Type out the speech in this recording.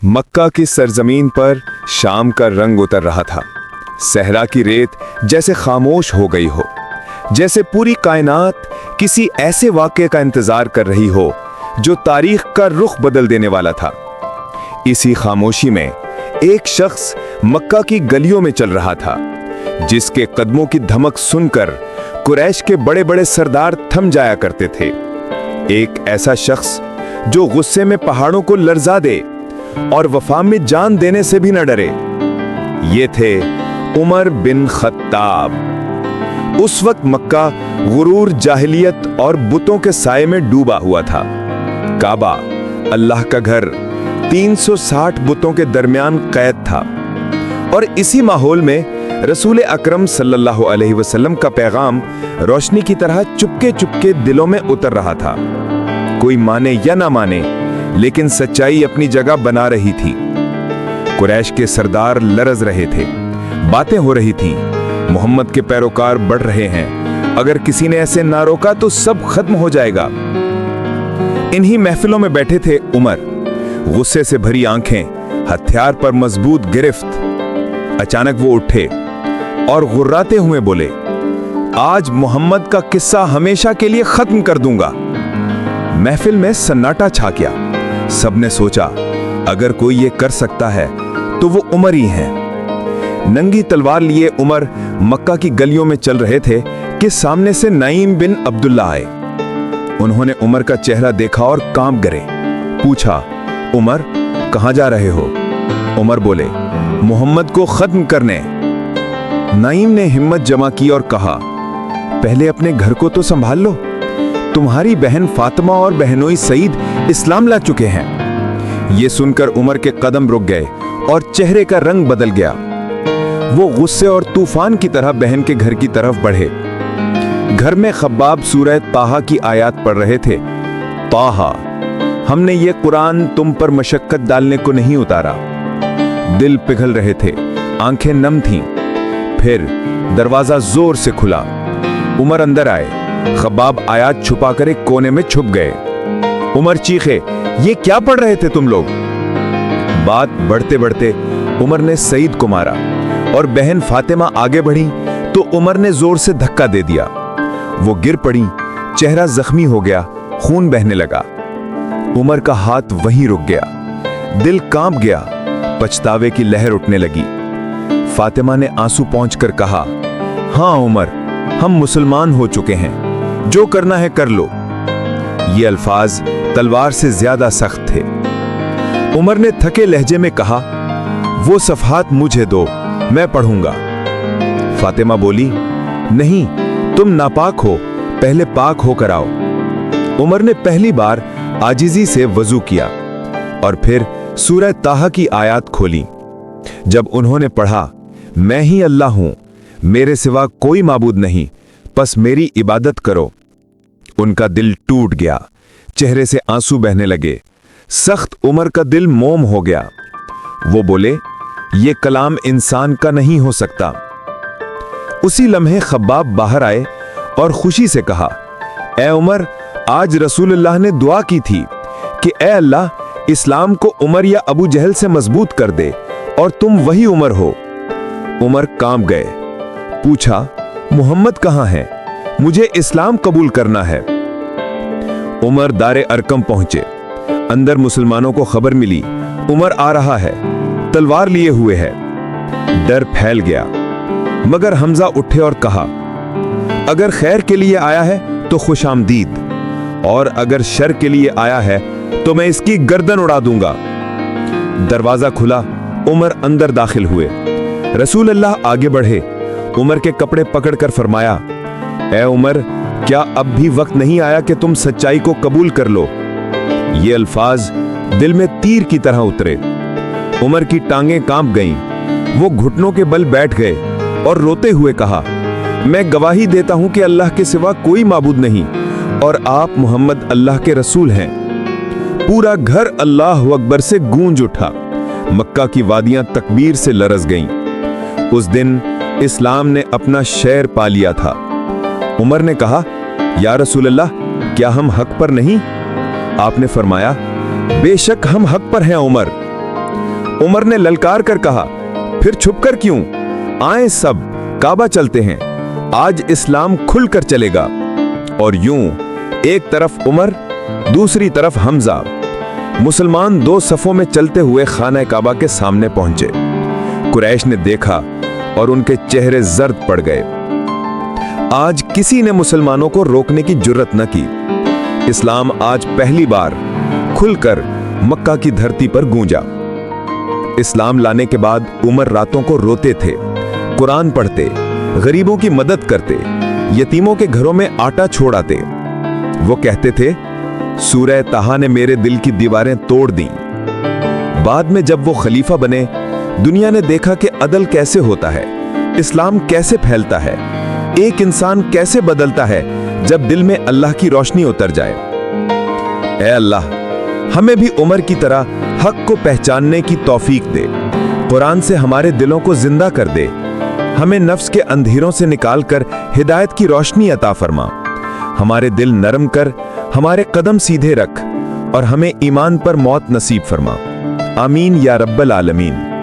मक्का की सरजमीन पर शाम का रंग उतर रहा था। सहरा की रेत जैसे खामोश हो गई हो, जैसे पूरी कायनात किसी ऐसे वाक़े का इंतजार कर रही हो जो तारीख का रुख बदल देने वाला था। इसी खामोशी में एक शख्स मक्का की गलियों में चल रहा था, जिसके कदमों की धमक सुनकर कुरैश के बड़े बड़े सरदार थम जाया करते थे। एक ऐसा शख्स जो गुस्से में पहाड़ों को लर्जा दे और वफा में जान देने से भी न डरे। ये थे उमर बिन खत्ताब। उस वक्त मक्का गुरूर, जाहिलियत और बुतों के साये में डूबा हुआ था। काबा, अल्लाह का घर, 360 बुतों के दरमियान कैद था और इसी माहौल में रसूल अकरम सल्लल्लाहु अलैहि वसल्लम का पैगाम रोशनी की तरह चुपके चुपके दिलों में उतर रहा था। कोई माने या ना माने, लेकिन सच्चाई अपनी जगह बना रही थी। कुरैश के सरदार लरज रहे थे, बातें हो रही थी, मोहम्मद के पैरोकार बढ़ रहे हैं, अगर किसी ने ऐसे ना रोका तो सब खत्म हो जाएगा। इन्हीं महफिलों में बैठे थे उमर, गुस्से से भरी आंखें, हथियार पर मजबूत गिरफ्त। अचानक वो उठे और गुर्राते हुए बोले, आज मोहम्मद का किस्सा हमेशा के लिए खत्म कर दूंगा। महफिल में सन्नाटा छा गया। सबने सोचा, अगर कोई ये कर सकता है तो वो उमर ही हैं। नंगी तलवार लिए उमर मक्का की गलियों में चल रहे थे कि सामने से नईम बिन अब्दुल्ला आए। उन्होंने उमर का चेहरा देखा और कांप गए। पूछा, उमर कहां जा रहे हो? उमर बोले, मोहम्मद को खत्म करने। नईम ने हिम्मत जमा की और कहा, पहले अपने घर को तो संभाल लो। तुम्हारी बहन फातिमा और बहनोई सईद इस्लाम ला चुके हैं। ये सुनकर उमर के कदम रुक गए और चेहरे का रंग बदल गया। वो गुस्से और तूफान की तरह बहन के घर की तरफ बढ़े। घर में खब्बाब सूरह ताहा की आयत पढ़ रहे थे। ताहा, हमने ये कुरान तुम पर मशक्कत डालने को नहीं उतारा। दिल पिघल रहे थे, आंखें नम थीं। फिर दरवाजा जोर से खुला। उमर अंदर आए। खब्बाब आयत छुपाकर एक कोने में छुप गए। उमर चीखे, ये क्या पढ़ रहे थे तुम लोग? बात बढ़ते बढ़ते उमर ने सईद को मारा और बहन फातिमा आगे बढ़ी तो उमर ने जोर से धक्का दे दिया। वो गिर पड़ी, चेहरा जख्मी हो गया, खून बहने लगा। उमर का हाथ वहीं रुक गया। दिल कांप गया, पछतावे की लहर उठने लगी। फातिमा ने आंसू पोंछकर कहा, हाँ उमर, हम मुसलमान हो चुके हैं, जो करना है कर लो। ये अल्फाज तलवार से ज्यादा सख्त थे। उमर ने थके लहजे में कहा, वो सफहात मुझे दो, मैं पढ़ूंगा। फातिमा बोली, नहीं, तुम नापाक हो, पहले पाक होकर आओ। उमर ने पहली बार आजिजी से वजू किया और फिर सूरह ताहा की आयत खोली। जब उन्होंने पढ़ा, मैं ही अल्लाह हूं, मेरे सिवा कोई माबूद नहीं, बस मेरी इबादत करो, उनका दिल टूट गया, चेहरे से आंसू बहने लगे। सख्त उमर का दिल मोम हो गया। वो बोले, ये कलाम इंसान का नहीं हो सकता। उसी लम्हे खब्बाब बाहर आए और खुशी से कहा, ए उमर, आज रसूलुल्लाह ने दुआ की थी कि ए अल्लाह, इस्लाम को उमर या अबू जहल से मजबूत कर दे और तुम वही उमर हो। उमर कांप गए। पूछा, मोहम्मद कहां है? मुझे इस्लाम कबूल करना है। उमर दारे अरकम पहुंचे। अंदर मुसलमानों को खबर मिली, उमर आ रहा है, तलवार लिए हुए है। डर फैल गया, मगर हमजा उठे और कहा, अगर खैर के लिए आया है तो खुशामदीद, और अगर शर के लिए आया है तो मैं इसकी गर्दन उड़ा दूंगा। दरवाजा खुला, उमर अंदर दाखिल हुए। रसूल अल्लाह आगे बढ़े, उमर के कपड़े पकड़कर फरमाया, ए उमर, क्या अब भी वक्त नहीं आया कि तुम सच्चाई को कबूल कर लो? ये अल्फाज दिल में तीर की तरह उतरे। उमर की टांगें कांप गईं। वो घुटनों के बल बैठ गए और रोते हुए कहा, मैं गवाही देता हूं कि अल्लाह के सिवा कोई माबूद नहीं और आप मोहम्मद अल्लाह के रसूल हैं। पूरा घर अल्लाह अकबर से गूंज उठा। मक्का की वादियां तकबीर से लरज गईं। उस दिन इस्लाम ने अपना शेर पा लिया था। उमर ने कहा, या रसूल अल्लाह, क्या हम हक पर नहीं? आपने फरमाया, बेशक हम हक पर हैं उमर। उमर ने ललकार कर कहा, फिर छुप कर क्यों? आए सब, काबा चलते हैं, आज इस्लाम खुलकर चलेगा। और यूं एक तरफ उमर, दूसरी तरफ हमजा, मुसलमान दो सफों में चलते हुए खाना काबा के सामने पहुंचे। कुरैश ने देखा और उनके चेहरे जर्द पड़ गए। आज किसी ने मुसलमानों को रोकने की जुर्रत न की। इस्लाम आज पहली बार खुलकर मक्का की धरती पर गूंजा। इस्लाम लाने के बाद उमर रातों को रोते थे, कुरान पढ़ते, गरीबों की मदद करते, यतीमों के घरों में आटा छोड़ आते। वो कहते थे, सूरह ताहा ने मेरे दिल की दीवारें तोड़ दी। बाद में जब वो खलीफा बने, दुनिया ने देखा कि अदल कैसे होता है, इस्लाम कैसे फैलता है, एक इंसान कैसे बदलता है जब दिल में अल्लाह की रोशनी उतर जाए। ऐ अल्लाह, हमें भी उमर की तरह हक को पहचानने की तौफीक दे, कुरान से हमारे दिलों को जिंदा कर दे, हमें नफ्स के अंधेरों से निकालकर हिदायत की रोशनी अता फरमा, हमारे दिल नरम कर, हमारे कदम सीधे रख और हमें ईमान पर मौत नसीब फरमा। आमीन या रब्बल आलमीन।